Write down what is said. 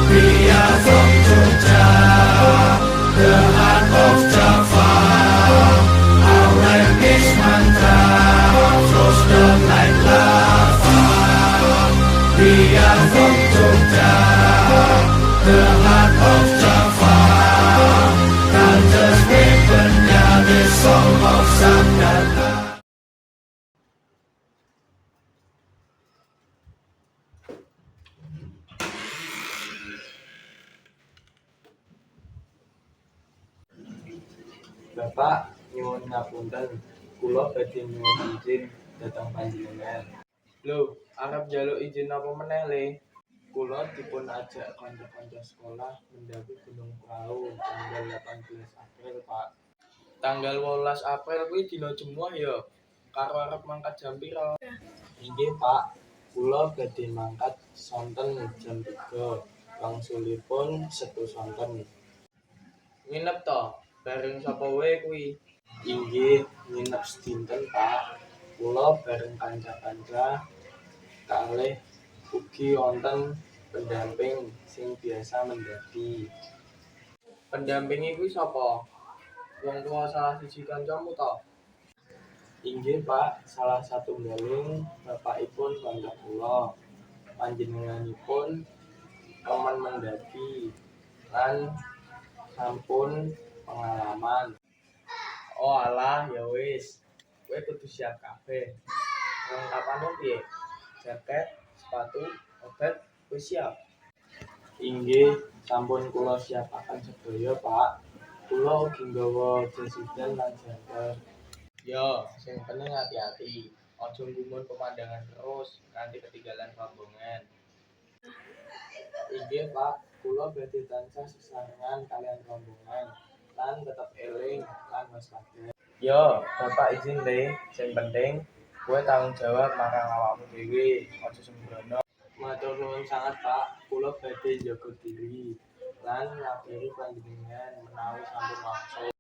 We are from Jogja, the heart of Java. Our English mantra flows down like lava. We are from Jogja, the heart of Java. Culture's weaponnya, the song of Sanggata. Bapak nyuwun ngapunten, kula badhe nyuwun izin dhateng panjenengan. Lho, arep njaluk izin apa meneh, Le? Kula dipun ajak kanca-kanca sekolah mendaki Gunung Prau tanggal 18 April, Pak. Tanggal 18 April kuwi dina Jemuah ya? Karo arep mangkat jam pira? Inggih, Pak. Kula badhe mangkat sonten jam 3. Wangsulipun setu sonten. Nginep to? Bareng sapa wae kuwi? Inggih, nginep sedinten, Pak. Kula bareng kanca-kanca kalih ugi wonten pendamping sing biasa mendaki. Pendampinge kuwi sapa? Wong tuwa salah siji kancamu to? Inggih, Pak. Salah satunggaling bapakipun kanca kula. Panjenenganipun remen mendaki lan sampun pengalaman. Oh alah, ya wis. Kowe kudu siap kabeh. Perlengkapanmu piye? Jaket, sepatu, obat, wis siap? Inggih, sampun kula siapaken sedaya, Pak. Kula ugi nggawa jas hujan lan jangkar. Yo, sing penting hati-hati. Aja nggumun pemandangan terus nganti ketinggalan rombongan. Inggih, Pak. Kula badhe tansah sesarengan kalian rombongan lan tetep eling lan waspada. Yo, Bapak izin Le, sing penting kowe tanggung jawab marang awakmu dhewe, aja sembrono. Matur nuwun sanget, Pak. Kula badhe njaga diri lan ngabari panjenengan menawi sampun maksa.